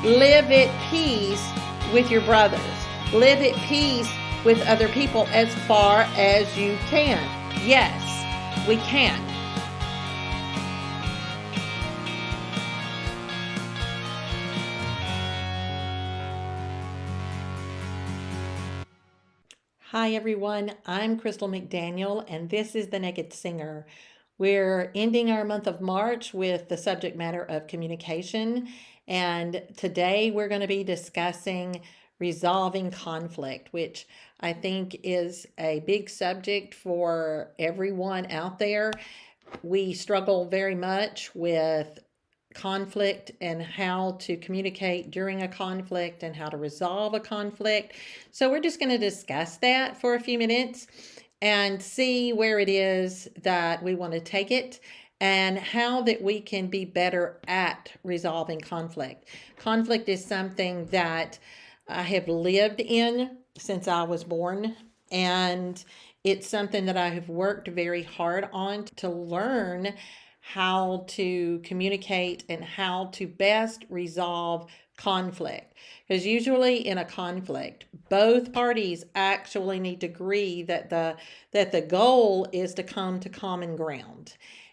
Live at peace with your brothers. Live at peace with other people as far as you can. Yes, we can. Hi everyone, I'm Crystal McDaniel and this is The Naked Singer. We're ending our month of March with the subject matter of communication, and today we're going to be discussing resolving conflict, which I think is a big subject for everyone out there. We struggle very much with conflict and how to communicate during a conflict and how to resolve a conflict. So we're just going to discuss that for a few minutes and see where it is that we want to take it and how that we can be better at resolving conflict. Conflict is something that I have lived in since I was born, and it's something that I have worked very hard on to learn how to communicate and how to best resolve conflict. Because usually in a conflict, both parties actually need to agree that the goal is to come to common ground.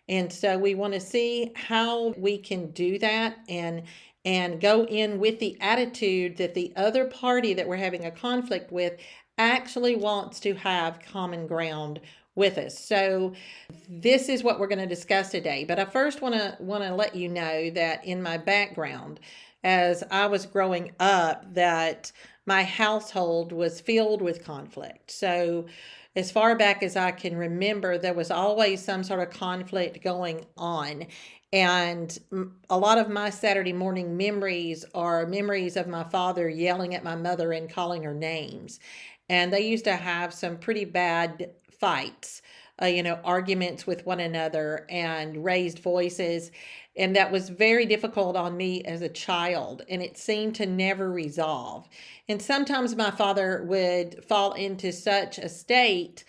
And so we want to see how we can do that and go in with the attitude that the other party that we're having a conflict with actually wants to have common ground with us. So this is what we're going to discuss today. But I first want to let you know that in my background, as I was growing up, that my household was filled with conflict. So as far back as I can remember, there was always some sort of conflict going on. And a lot of my Saturday morning memories are memories of my father yelling at my mother and calling her names. And they used to have some pretty bad fights, arguments with one another and raised voices. And that was very difficult on me as a child. And it seemed to never resolve. And sometimes my father would fall into such a state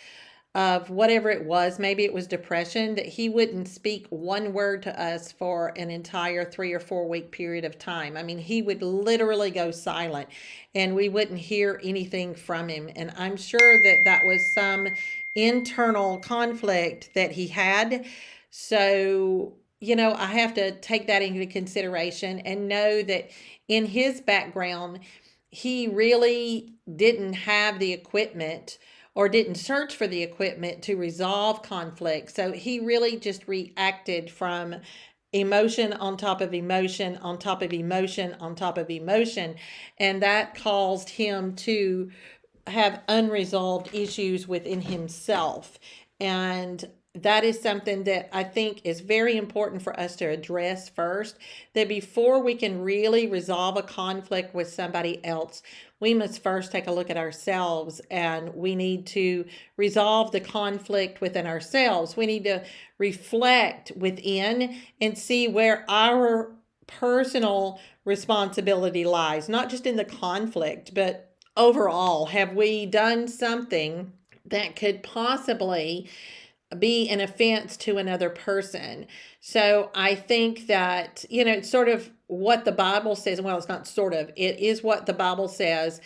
of whatever it was, maybe it was depression, that he wouldn't speak one word to us for an entire 3 or 4 week period of time. I mean, he would literally go silent and we wouldn't hear anything from him. And I'm sure that that was some internal conflict that he had. So, I have to take that into consideration and know that in his background, he really didn't have the equipment or didn't search for the equipment to resolve conflict. So he really just reacted from emotion on top of emotion on top of emotion on top of emotion. And that caused him to have unresolved issues within himself. And that is something that I think is very important for us to address first, that before we can really resolve a conflict with somebody else, we must first take a look at ourselves, and we need to resolve the conflict within ourselves. We need to reflect within and see where our personal responsibility lies, not just in the conflict, but overall. Have we done something that could possibly be an offense to another person? So I think that, it's sort of what the Bible says. Well, it's not sort of, it is what the Bible says,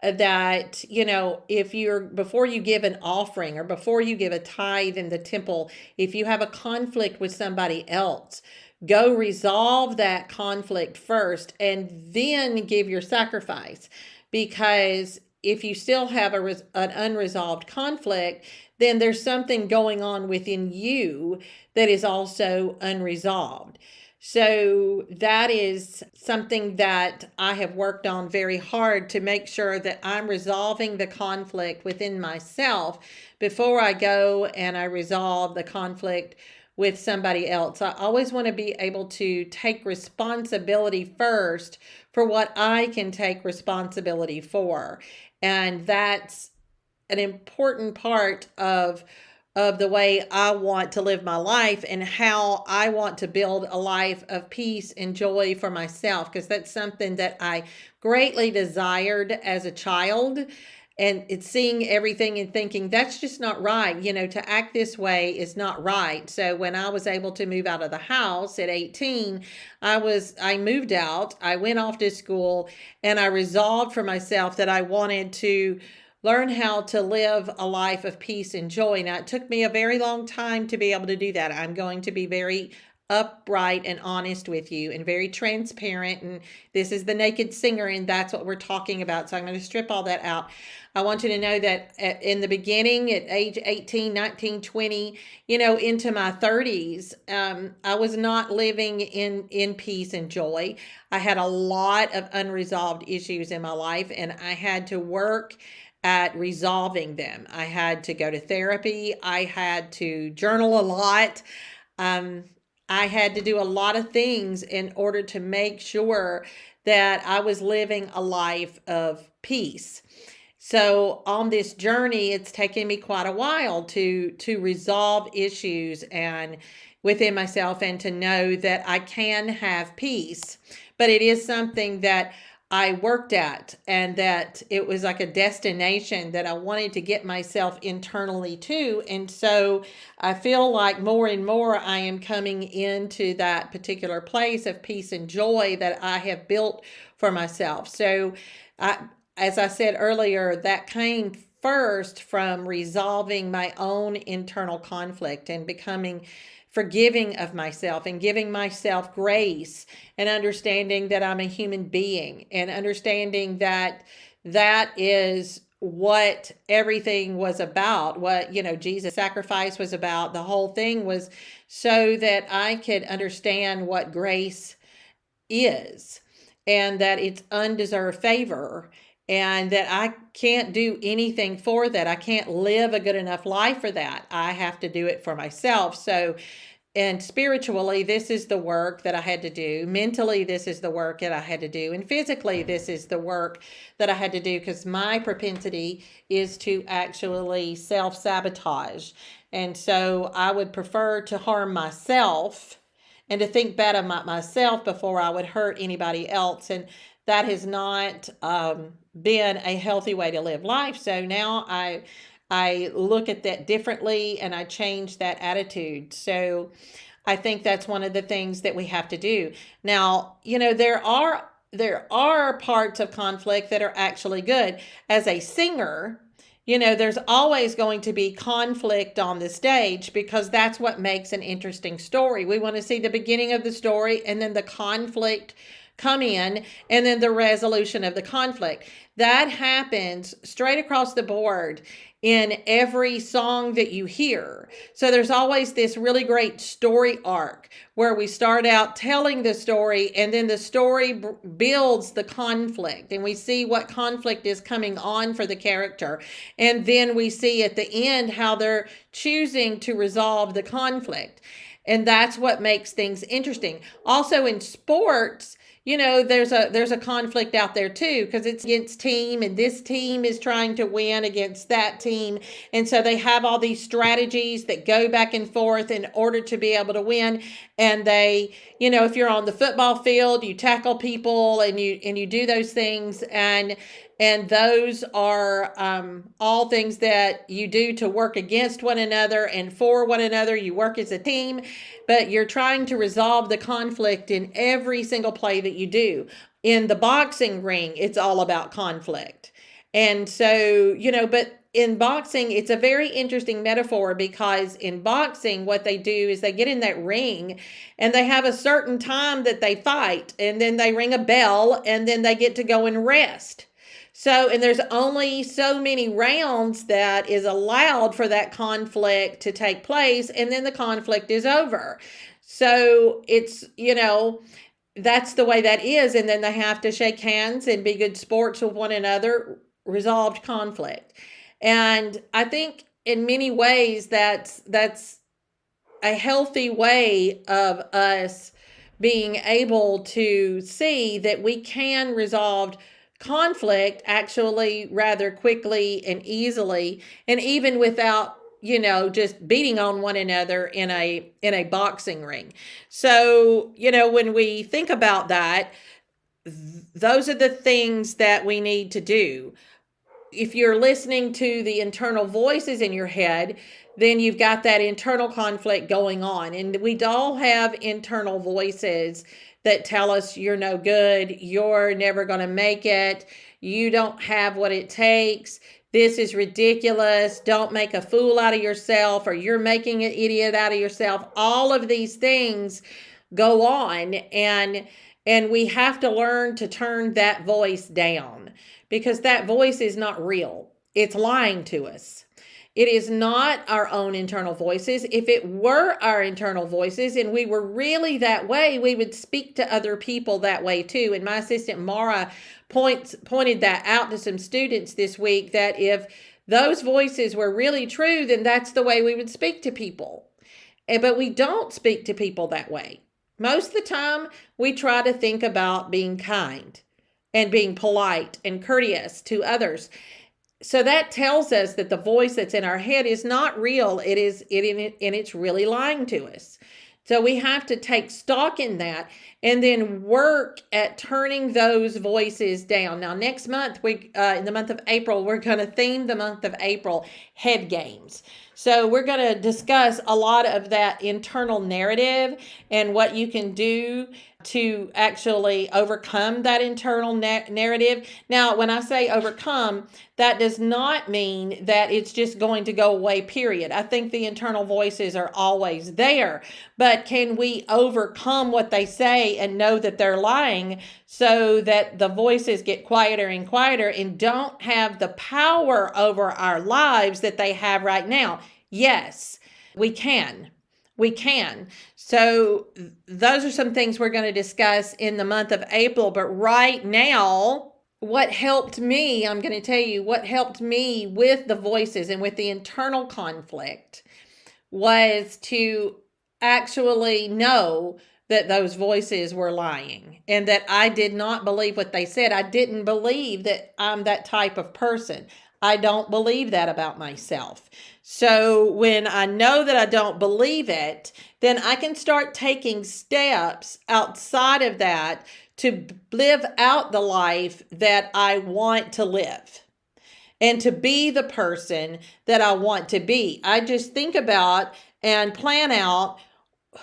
that, if before you give an offering or before you give a tithe in the temple, if you have a conflict with somebody else, go resolve that conflict first and then give your sacrifice. Because if you still have an unresolved conflict, then there's something going on within you that is also unresolved. So that is something that I have worked on very hard to make sure that I'm resolving the conflict within myself before I go and I resolve the conflict with somebody else. I always want to be able to take responsibility first for what I can take responsibility for. And that's an important part of the way I want to live my life and how I want to build a life of peace and joy for myself, because that's something that I greatly desired as a child. and it's seeing everything and thinking that's just not right. To act this way is not right. So when I was able to move out of the house at 18, I moved out. I went off to school, and I resolved for myself that I wanted to learn how to live a life of peace and joy. Now, it took me a very long time to be able to do that. I'm going to be very upright and honest with you and very transparent. And this is the Naked Singer, and that's what we're talking about. So I'm going to strip all that out. I want you to know that in the beginning, at age 18, 19, 20, into my 30s, I was not living in peace and joy. I had a lot of unresolved issues in my life, and I had to work at resolving them. I had to go to therapy. I had to journal a lot. Um, I had to do a lot of things in order to make sure that I was living a life of peace. So on this journey, it's taken me quite a while to resolve issues and within myself, and to know that I can have peace. But it is something that I worked at, and that it was like a destination that I wanted to get myself internally to. And so I feel like more and more I am coming into that particular place of peace and joy that I have built for myself. So as I said earlier, that came first from resolving my own internal conflict and becoming forgiving of myself and giving myself grace, and understanding that I'm a human being, and understanding that that is what everything was about, what Jesus' sacrifice was about. The whole thing was so that I could understand what grace is, and that it's undeserved favor, and that I can't do anything for that. I can't live a good enough life for that. I have to do it for myself. So, and spiritually, this is the work that I had to do. Mentally, this is the work that I had to do. And physically, this is the work that I had to do, because my propensity is to actually self-sabotage. And so I would prefer to harm myself and to think bad about myself before I would hurt anybody else. And that has not been a healthy way to live life. So now I look at that differently, and I change that attitude. So I think that's one of the things that we have to do. Now, there are parts of conflict that are actually good. As a singer, there's always going to be conflict on the stage, because that's what makes an interesting story. We want to see the beginning of the story, and then the conflict come in, and then the resolution of the conflict. That happens straight across the board in every song that you hear. So there's always this really great story arc where we start out telling the story, and then the story builds the conflict, and we see what conflict is coming on for the character. And then we see at the end how they're choosing to resolve the conflict. And that's what makes things interesting. Also in sports, there's a conflict out there too, because it's against team, and this team is trying to win against that team. And so they have all these strategies that go back and forth in order to be able to win. And they, if you're on the football field, you tackle people, and you do those things, and those are all things that you do to work against one another and for one another. You work as a team, but you're trying to resolve the conflict in every single play that you do. In the boxing ring, it's all about conflict. And so, but in boxing, it's a very interesting metaphor, because in boxing, what they do is they get in that ring, and they have a certain time that they fight, and then they ring a bell, and then they get to go and rest. So, and there's only so many rounds that is allowed for that conflict to take place, and then the conflict is over. So it's, that's the way that is. And then they have to shake hands and be good sports with one another, resolved conflict. And I think in many ways that's a healthy way of us being able to see that we can resolve conflict actually rather quickly and easily, and even without just beating on one another in a boxing ring. So when we think about that, those are the things that we need to do. if you're listening to the internal voices in your head, then you've got that internal conflict going on. And we all have internal voices that tell us you're no good, you're never going to make it, you don't have what it takes, this is ridiculous, don't make a fool out of yourself, or you're making an idiot out of yourself. All of these things go on, and we have to learn to turn that voice down, because that voice is not real. It's lying to us. It is not our own internal voices. If it were our internal voices and we were really that way, we would speak to other people that way too. And my assistant Mara pointed that out to some students this week, that if those voices were really true, then that's the way we would speak to people. But we don't speak to people that way. Most of the time, we try to think about being kind and being polite and courteous to others. So that tells us that the voice that's in our head is not real. It's really lying to us. So we have to take stock in that and then work at turning those voices down. Now, next month, in the month of April, we're going to theme the month of April head games. So we're going to discuss a lot of that internal narrative and what you can do to actually overcome that internal narrative. Now, when I say overcome, that does not mean that it's just going to go away, period. I think the internal voices are always there, but can we overcome what they say and know that they're lying, so that the voices get quieter and quieter and don't have the power over our lives that they have right now? Yes, we can. We can. So those are some things we're going to discuss in the month of April. But right now, what helped me, I'm going to tell you what helped me with the voices and with the internal conflict, was to actually know that those voices were lying and that I did not believe what they said. I didn't believe that I'm that type of person. I don't believe that about myself. So when I know that I don't believe it, then I can start taking steps outside of that to live out the life that I want to live and to be the person that I want to be. I just think about and plan out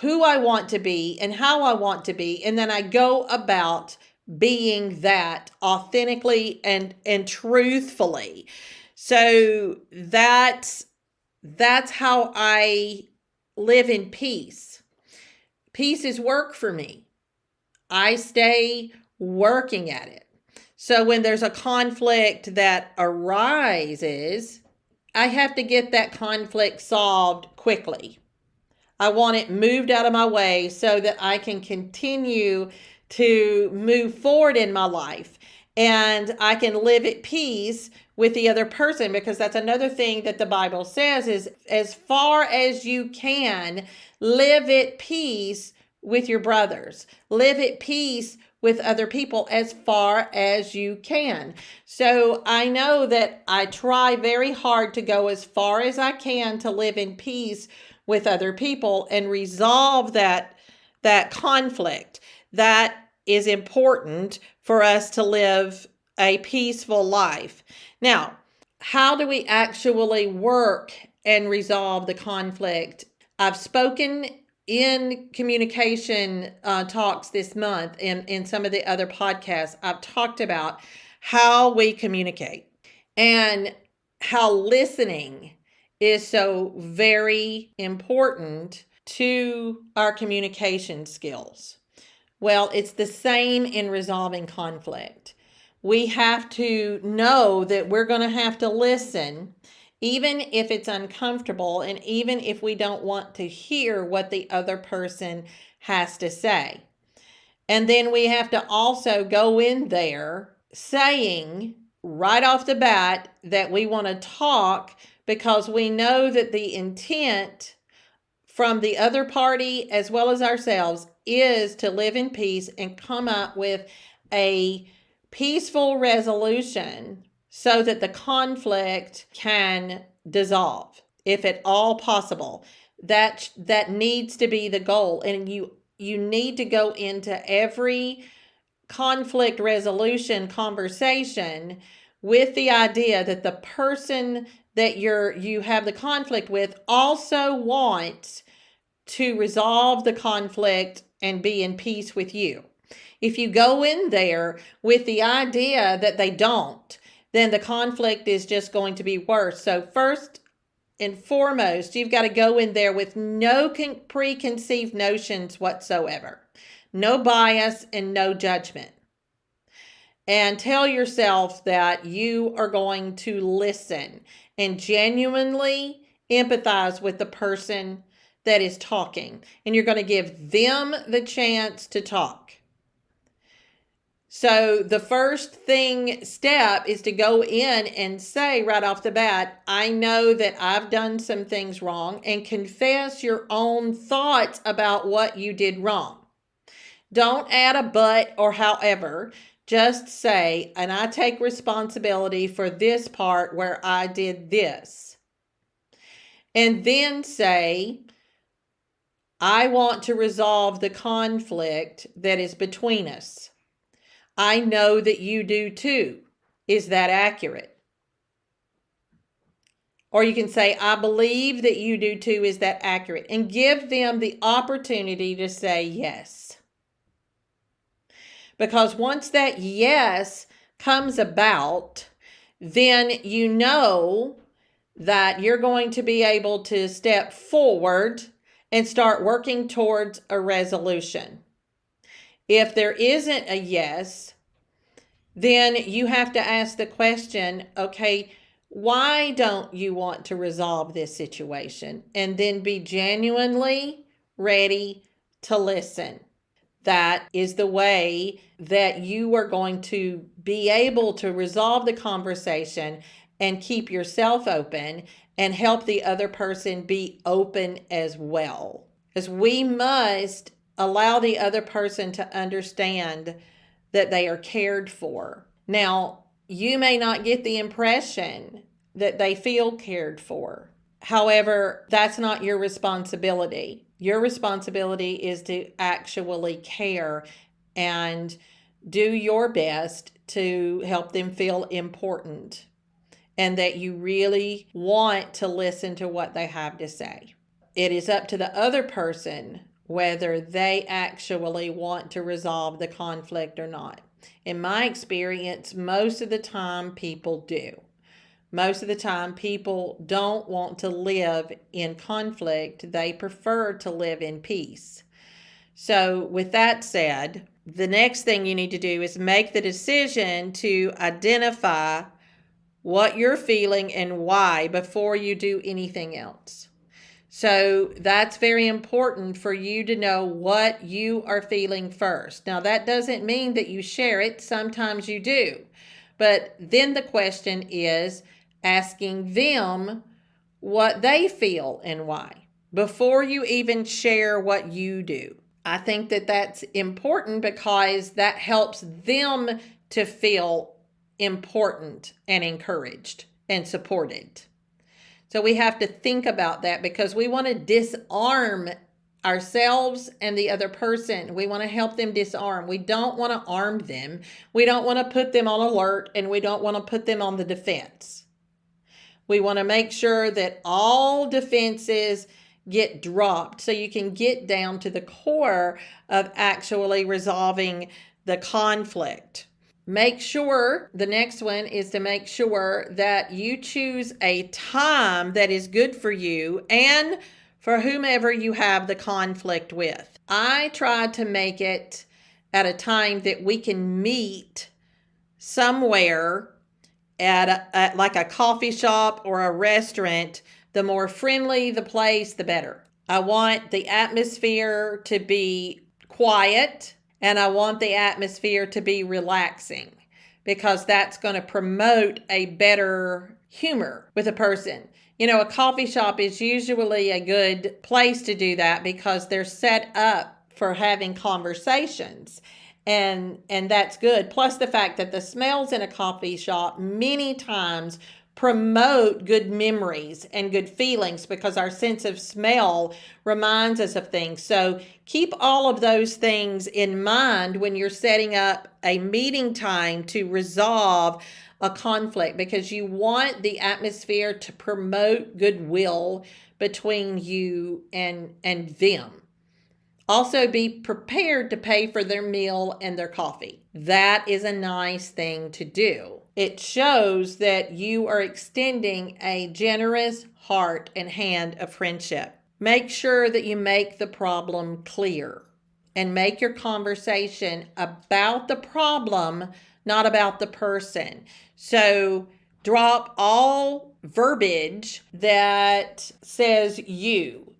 who I want to be and how I want to be, and then I go about being that authentically and truthfully. So that's how I live in peace. Peace is work for me. I stay working at it. So when there's a conflict that arises, I have to get that conflict solved quickly. I want it moved out of my way so that I can continue to move forward in my life and I can live at peace with the other person, because that's another thing that the Bible says is, as far as you can, live at peace with your brothers. Live at peace with other people as far as you can. So I know that I try very hard to go as far as I can to live in peace with other people and resolve that conflict. That is important for us to live a peaceful life. Now, how do we actually work and resolve the conflict? I've spoken in communication talks this month, and in some of the other podcasts, I've talked about how we communicate and how listening is so very important to our communication skills. Well, it's the same in resolving conflict. We have to know that we're going to have to listen, even if it's uncomfortable and even if we don't want to hear what the other person has to say. And then we have to also go in there saying right off the bat that we want to talk, because we know that the intent from the other party as well as ourselves is to live in peace and come up with a peaceful resolution so that the conflict can dissolve, if at all possible. That needs to be the goal. And you need to go into every conflict resolution conversation with the idea that the person that you have the conflict with also wants to resolve the conflict and be in peace with you. If you go in there with the idea that they don't, then the conflict is just going to be worse. So first and foremost, you've got to go in there with no preconceived notions whatsoever, no bias and no judgment. And tell yourself that you are going to listen and genuinely empathize with the person that is talking. And you're going to give them the chance to talk. So the first step is to go in and say right off the bat, I know that I've done some things wrong, and confess your own thoughts about what you did wrong. Don't add a but or however. Just say, and I take responsibility for this part where I did this. And then say, I want to resolve the conflict that is between us. I know that you do too. Is that accurate? Or you can say, I believe that you do too. Is that accurate? And give them the opportunity to say yes. Because once that yes comes about, then you know that you're going to be able to step forward and start working towards a resolution. If there isn't a yes, then you have to ask the question, okay, why don't you want to resolve this situation? And then be genuinely ready to listen. That is the way that you are going to be able to resolve the conversation and keep yourself open and help the other person be open as well. Because we must allow the other person to understand that they are cared for. Now, you may not get the impression that they feel cared for. However, that's not your responsibility. Your responsibility is to actually care and do your best to help them feel important and that you really want to listen to what they have to say. It is up to the other person whether they actually want to resolve the conflict or not. In my experience, most of the time people do. Most of the time people don't want to live in conflict. They prefer to live in peace. So with that said, the next thing you need to do is make the decision to identify what you're feeling and why before you do anything else. So that's very important for you to know what you are feeling first. Now, that doesn't mean that you share it. Sometimes you do. But then the question is asking them what they feel and why before you even share what you do. I think that that's important because that helps them to feel important and encouraged and supported. So we have to think about that because we want to disarm ourselves and the other person. We want to help them disarm. We don't want to arm them. We don't want to put them on alert, and we don't want to put them on the defense. We want to make sure that all defenses get dropped so you can get down to the core of actually resolving the conflict. Make sure, the next one is to make sure that you choose a time that is good for you and for whomever you have the conflict with. I try to make it at a time that we can meet somewhere at like a coffee shop or a restaurant. The more friendly the place, the better. I want the atmosphere to be quiet, and I want the atmosphere to be relaxing because that's going to promote a better humor with a person. You know, a coffee shop is usually a good place to do that because they're set up for having conversations. And that's good. Plus the fact that the smells in a coffee shop many times promote good memories and good feelings because our sense of smell reminds us of things. So keep all of those things in mind when you're setting up a meeting time to resolve a conflict, because you want the atmosphere to promote goodwill between you and them. Also, be prepared to pay for their meal and their coffee. That is a nice thing to do. It shows that you are extending a generous heart and hand of friendship. Make sure that you make the problem clear and make your conversation about the problem, not about the person. So drop all verbiage that says you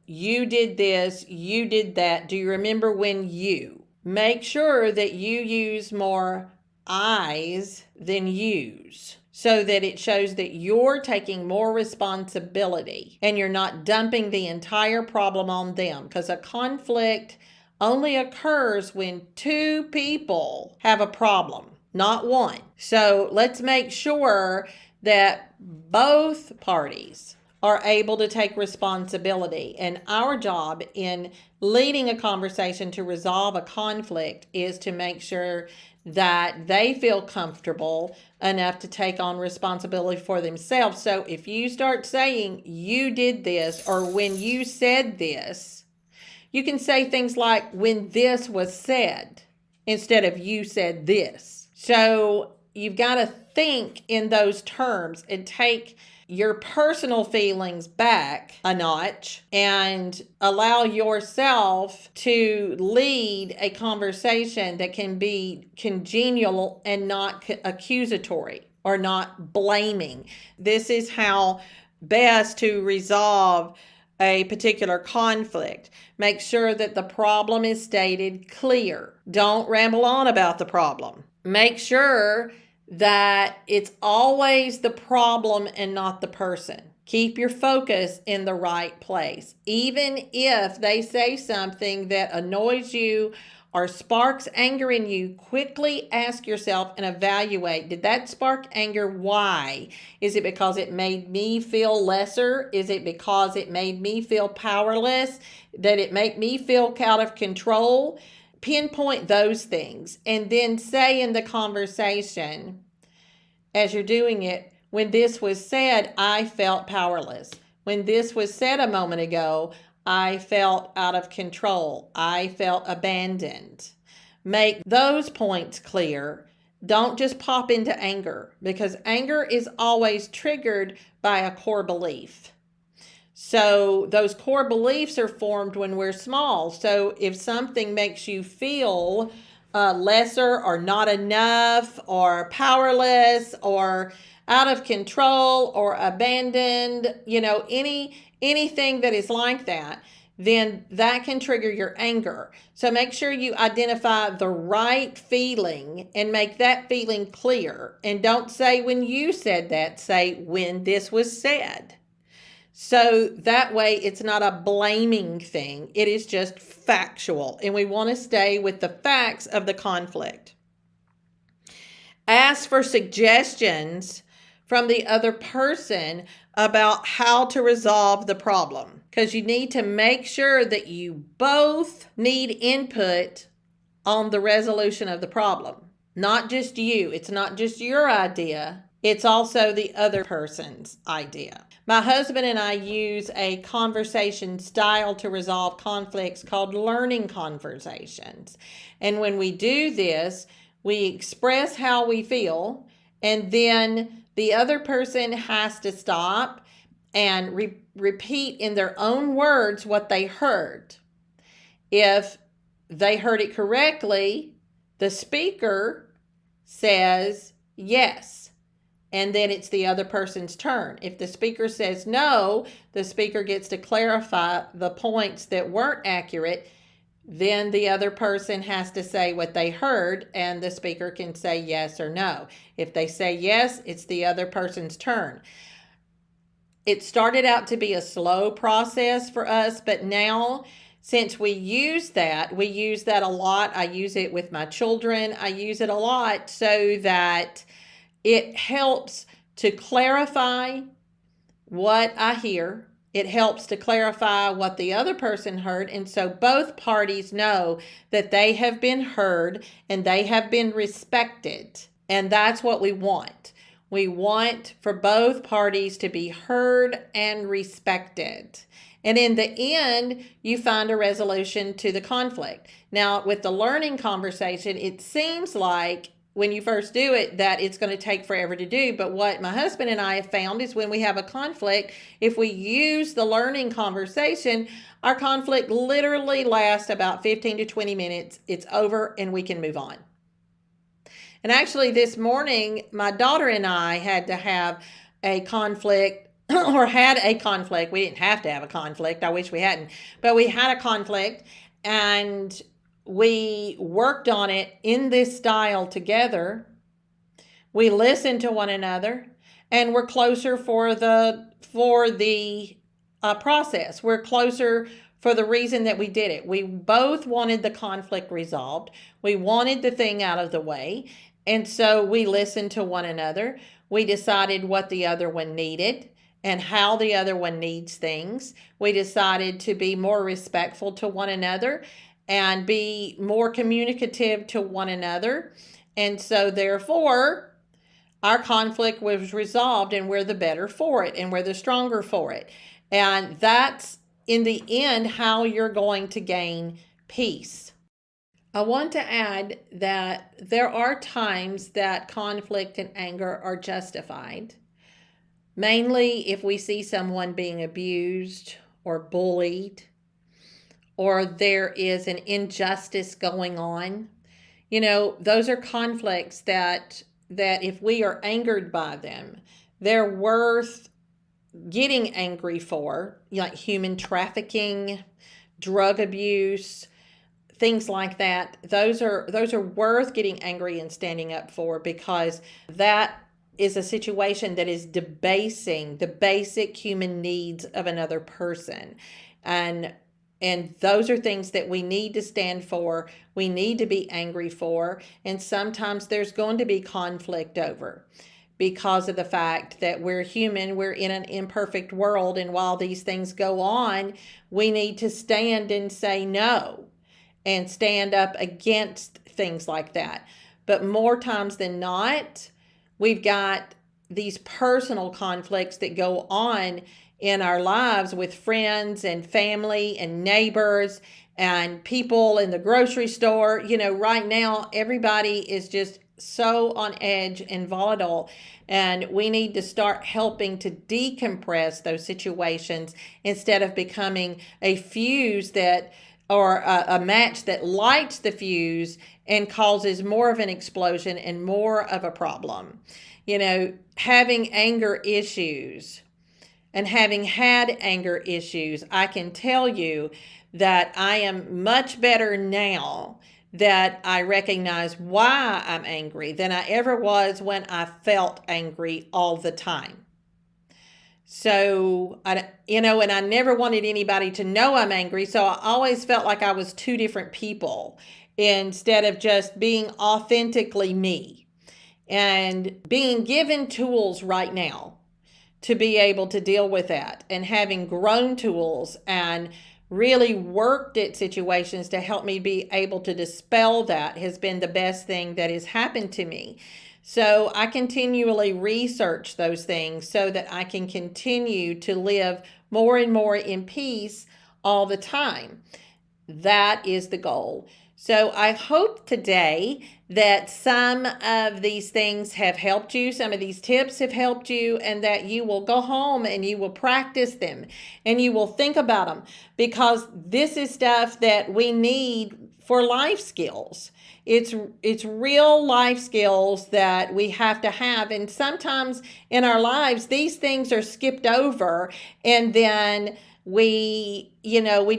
did this, you did that. Do you remember when you? Make sure that you use more I's than you's, so that it shows that you're taking more responsibility and you're not dumping the entire problem on them, because a conflict only occurs when two people have a problem, not one. So let's make sure that both parties are able to take responsibility. And our job in leading a conversation to resolve a conflict is to make sure that they feel comfortable enough to take on responsibility for themselves. So if you start saying you did this or when you said this, you can say things like when this was said instead of you said this. So you've got to think in those terms and take your personal feelings back a notch and allow yourself to lead a conversation that can be congenial and not accusatory or not blaming. This is how best to resolve a particular conflict. Make sure that the problem is stated clear. Don't ramble on about the problem. Make sure that it's always the problem and not the person. Keep your focus in the right place. Even if they say something that annoys you or sparks anger in you, quickly ask yourself and evaluate, did that spark anger? Why? Is it because it made me feel lesser? Is it because it made me feel powerless? Did it make me feel out of control? Pinpoint those things and then say in the conversation as you're doing it, when this was said, I felt powerless. When this was said a moment ago, I felt out of control. I felt abandoned. Make those points clear. Don't just pop into anger, because anger is always triggered by a core belief. So those core beliefs are formed when we're small. So if something makes you feel lesser or not enough or powerless or out of control or abandoned, anything that is like that, then that can trigger your anger. So make sure you identify the right feeling and make that feeling clear. And don't say when you said that, say when this was said. So that way it's not a blaming thing. It is just factual. And we want to stay with the facts of the conflict. Ask for suggestions from the other person about how to resolve the problem, because you need to make sure that you both need input on the resolution of the problem. Not just you. It's not just your idea. It's also the other person's idea. My husband and I use a conversation style to resolve conflicts called learning conversations. And when we do this, we express how we feel, and then the other person has to stop and repeat in their own words what they heard. If they heard it correctly, the speaker says yes. And then it's the other person's turn. If the speaker says no, the speaker gets to clarify the points that weren't accurate. Then the other person has to say what they heard, and the speaker can say yes or no. If they say yes, it's the other person's turn. It started out to be a slow process for us, but now, since we use that a lot. I use it with my children. I use it a lot so that it helps to clarify what I hear. It helps to clarify what the other person heard. And so both parties know that they have been heard and they have been respected. And that's what we want. We want for both parties to be heard and respected. And in the end, you find a resolution to the conflict. Now, with the learning conversation, it seems like when you first do it that it's going to take forever to do. But what my husband and I have found is when we have a conflict, if we use the learning conversation, our conflict literally lasts about 15 to 20 minutes. It's over and we can move on. And actually this morning, my daughter and I had to have a conflict or had a conflict. We didn't have to have a conflict. I wish we hadn't, but we had a conflict and we worked on it in this style together. We listened to one another and we're closer for the process. We're closer for the reason that we did it. We both wanted the conflict resolved. We wanted the thing out of the way. And so we listened to one another. We decided what the other one needed and how the other one needs things. We decided to be more respectful to one another and be more communicative to one another. And so therefore, our conflict was resolved and we're the better for it and we're the stronger for it. And that's in the end how you're going to gain peace. I want to add that there are times that conflict and anger are justified, mainly if we see someone being abused or bullied, or there is an injustice going on. You know, those are conflicts that if we are angered by them, they're worth getting angry for, like human trafficking, drug abuse, things like that. Those are worth getting angry and standing up for, because that is a situation that is debasing the basic human needs of another person. And those are things that we need to stand for. We need to be angry for. And sometimes there's going to be conflict over, because of the fact that we're human, we're in an imperfect world. And while these things go on, we need to stand and say no and stand up against things like that. But more times than not, we've got these personal conflicts that go on in our lives with friends and family and neighbors and people in the grocery store. You know, right now, everybody is just so on edge and volatile, and we need to start helping to decompress those situations instead of becoming a fuse that, or a match that lights the fuse and causes more of an explosion and more of a problem. You know, having anger issues and having had anger issues, I can tell you that I am much better now that I recognize why I'm angry than I ever was when I felt angry all the time. So, and I never wanted anybody to know I'm angry. So I always felt like I was two different people instead of just being authentically me, and being given tools right now to be able to deal with that, and having grown tools and really worked at situations to help me be able to dispel that has been the best thing that has happened to me. So I continually research those things so that I can continue to live more and more in peace all the time. That is the goal. So I hope today that some of these things have helped you, some of these tips have helped you, and that you will go home and you will practice them and you will think about them, because this is stuff that we need for life skills. It's real life skills that we have to have. And sometimes in our lives, these things are skipped over, and then we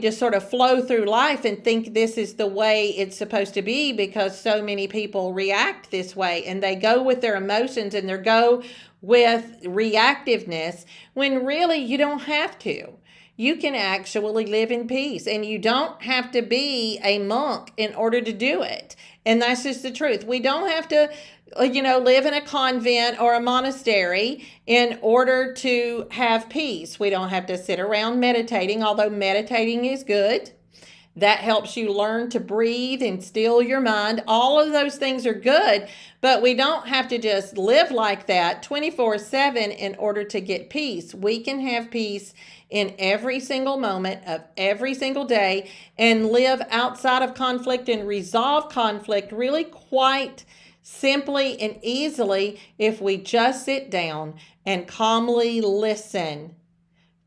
just sort of flow through life and think this is the way it's supposed to be, because so many people react this way and they go with their emotions and they go with reactiveness, when really you don't have to. You can actually live in peace, and you don't have to be a monk in order to do it. And that's just the truth. We don't have to, live in a convent or a monastery in order to have peace. We don't have to sit around meditating, although meditating is good. That helps you learn to breathe and still your mind. All of those things are good, but we don't have to just live like that 24/7 in order to get peace. We can have peace in every single moment of every single day and live outside of conflict and resolve conflict really quite simply and easily if we just sit down and calmly listen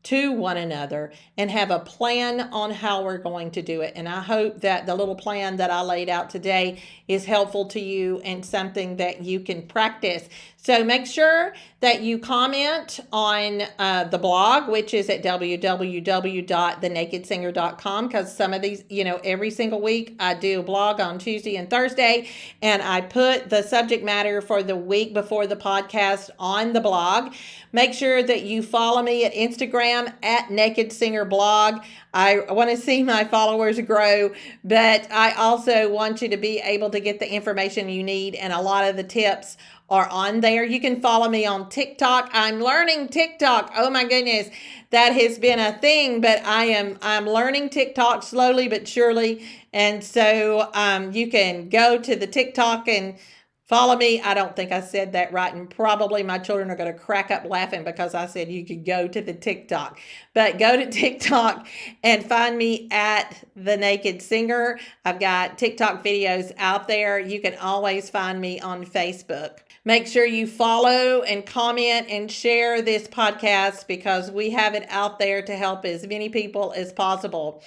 to one another and have a plan on how we're going to do it. And I hope that the little plan that I laid out today is helpful to you and something that you can practice. So make sure that you comment on the blog, which is at www.thenakedsinger.com, because some of these, every single week I do a blog on Tuesday and Thursday, and I put the subject matter for the week before the podcast on the blog. Make sure that you follow me at Instagram at Naked Singer Blog. I want to see my followers grow, but I also want you to be able to get the information you need, and a lot of the tips are on there. You can follow me on TikTok. I'm learning TikTok. Oh my goodness, that has been a thing, but I'm learning TikTok slowly but surely. And so you can go to the TikTok and follow me. I don't think I said that right, and probably my children are going to crack up laughing because I said you could go to the TikTok. But go to TikTok and find me at The Naked Singer. I've got TikTok videos out there. You can always find me on Facebook. Make sure you follow and comment and share this podcast because we have it out there to help as many people as possible.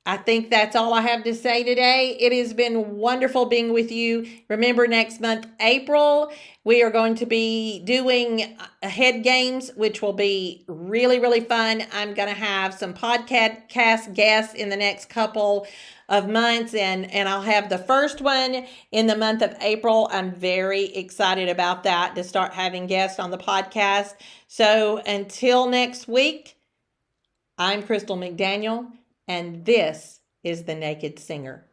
I think that's all I have to say today. It has been wonderful being with you. Remember, next month, April, we are going to be doing head games, which will be really, really fun. I'm going to have some podcast guests in the next couple of months, and I'll have the first one in the month of April. I'm very excited about that, to start having guests on the podcast. So until next week, I'm Crystal McDaniel, and this is The Naked Singer.